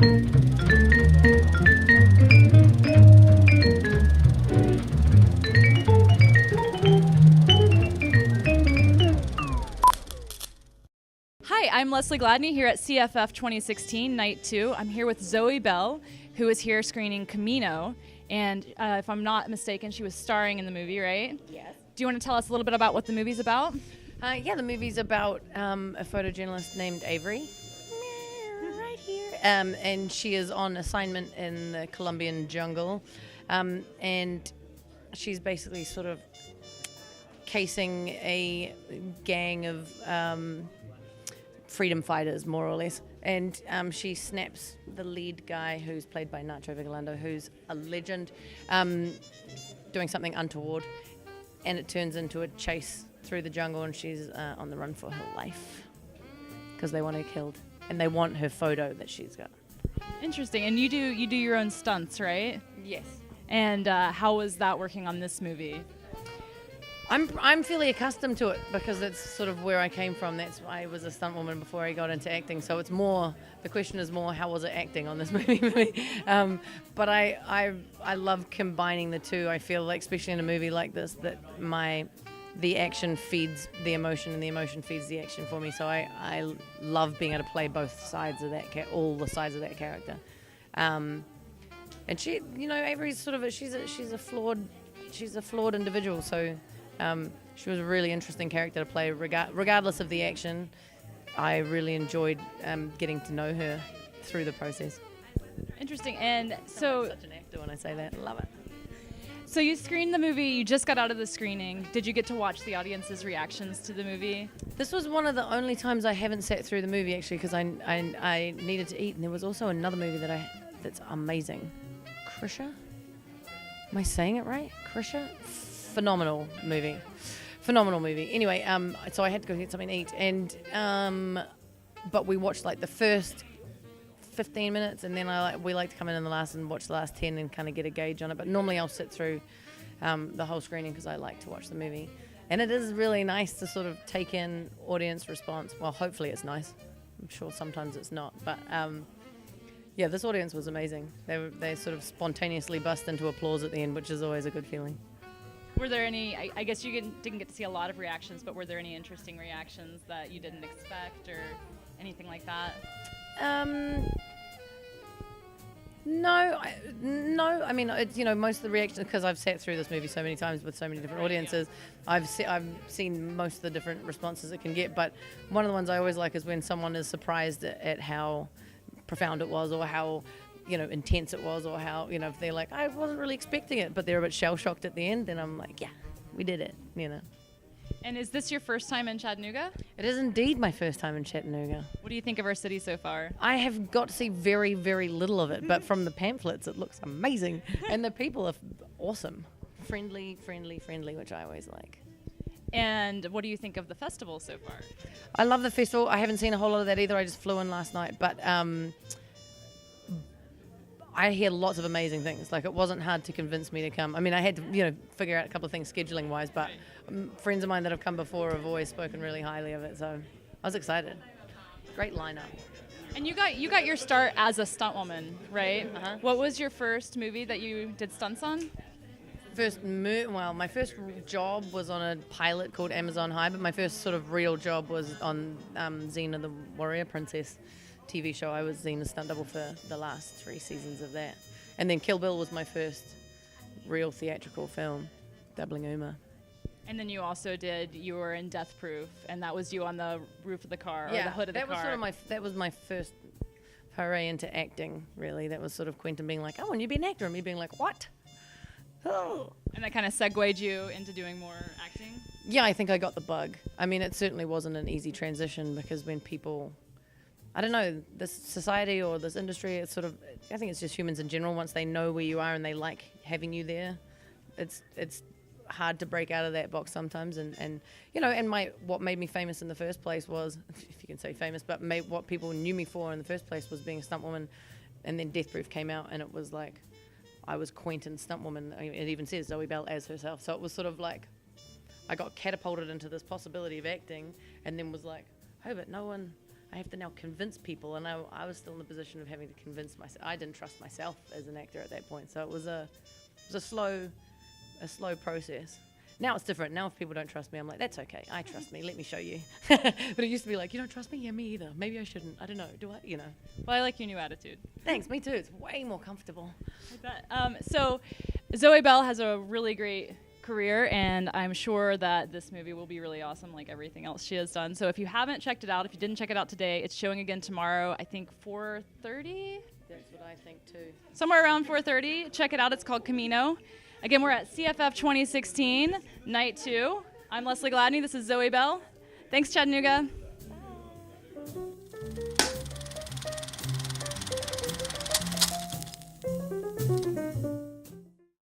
Hi, I'm Leslie Gladney here at CFF 2016, Night 2. I'm here with Zoe Bell, who is here screening Camino. And if I'm not mistaken, she was starring in the movie, right? Yes. Do you want to tell us a little bit about what the movie's about? The movie's about a photojournalist named Avery. Right here. And she is on assignment in the Colombian jungle. And she's basically sort of casing a gang of freedom fighters, more or less. And she snaps the lead guy, who's played by Nacho Vigalondo, who's a legend, doing something untoward. And it turns into a chase through the jungle, and she's on the run for her life because they want her killed, and they want her photo that she's got. Interesting. And you do your own stunts, right? Yes. And how was that working on this movie? I'm fairly accustomed to it because that's sort of where I came from. I was a stunt woman before I got into acting, so it's more, the question is more, how was it acting on this movie? But I love combining the two. I feel like, especially in a movie like this, that the action feeds the emotion and the emotion feeds the action for me. So I love being able to play both sides of that, all the sides of that character. And she, Avery's sort of she's a flawed individual. So she was a really interesting character to play, regardless of the action. I really enjoyed getting to know her through the process. Interesting. And so, I'm such an actor when I say that. Love it. So you screened the movie, you just got out of the screening. Did you get to watch the audience's reactions to the movie? This was one of the only times I haven't sat through the movie, actually, because I needed to eat. And there was also another movie that's amazing. Krisha? Am I saying it right? Krisha? Phenomenal movie. Anyway, so I had to go get something to eat. And but we watched like the first 15 minutes, and then we like to come in the last and watch the last 10 and kind of get a gauge on it. But normally I'll sit through the whole screening because I like to watch the movie, and it is really nice to sort of take in audience response. Well, hopefully it's nice. I'm sure sometimes it's not, but this audience was amazing. They sort of spontaneously bust into applause at the end, which is always a good feeling. Were there any, I guess you didn't get to see a lot of reactions, but were there any interesting reactions that you didn't expect or anything like that? No. I mean, it's, most of the reactions, because I've sat through this movie so many times with so many different audiences, I've seen most of the different responses it can get. But one of the ones I always like is when someone is surprised at how profound it was, or how intense it was, or how if they're like, I wasn't really expecting it, but they're a bit shell shocked at the end. Then I'm like, yeah, we did it. And is this your first time in Chattanooga? It is indeed my first time in Chattanooga. What do you think of our city so far? I have got to see very, very little of it, but from the pamphlets, it looks amazing. And the people are awesome. Friendly, which I always like. And what do you think of the festival so far? I love the festival. I haven't seen a whole lot of that either. I just flew in last night. But I hear lots of amazing things. Like, it wasn't hard to convince me to come. I mean, I had to, figure out a couple of things scheduling-wise, but friends of mine that have come before have always spoken really highly of it, so I was excited. Great lineup. And you got your start as a stunt woman, right? Uh-huh. What was your first movie that you did stunts on? My first job was on a pilot called Amazon High, but my first sort of real job was on Xena the Warrior Princess TV show. I was Xena's stunt double for the last 3 seasons of that. And then Kill Bill was my first real theatrical film, doubling Uma. And then you also you were in Death Proof, and that was you on the roof of the car, or the hood of the car. That was my first foray into acting, really. That was sort of Quentin being like, oh, and you be an actor, and me being like, what? Oh. And that kind of segued you into doing more acting? Yeah, I think I got the bug. I mean, it certainly wasn't an easy transition, because when people, I don't know, this society or this industry, it's sort of, I think it's just humans in general, once they know where you are and they like having you there, it's hard to break out of that box sometimes. And what made me famous in the first place was, if you can say famous, but what people knew me for in the first place was being a stunt woman. And then Death Proof came out, and it was like, I was Quentin's stunt woman. It even says Zoe Bell as herself. So it was sort of like, I got catapulted into this possibility of acting, and then was like, oh, but no one I have to now convince people, and I was still in the position of having to convince myself. I didn't trust myself as an actor at that point, so it was a slow process. Now it's different. Now if people don't trust me, I'm like, that's okay. I trust me. Let me show you. But it used to be like, you don't trust me? Yeah, me either. Maybe I shouldn't. I don't know. Do I? You know. Well, I like your new attitude. Thanks. Me too. It's way more comfortable. Like that. So Zoe Bell has a really great career, and I'm sure that this movie will be really awesome like everything else she has done. So if you haven't checked it out, if you didn't check it out today, it's showing again tomorrow, I think 4:30? That's what I think too. Somewhere around 4:30. Check it out. It's called Camino. Again, we're at CFF 2016, night 2. I'm Leslie Gladney. This is Zoe Bell. Thanks, Chattanooga.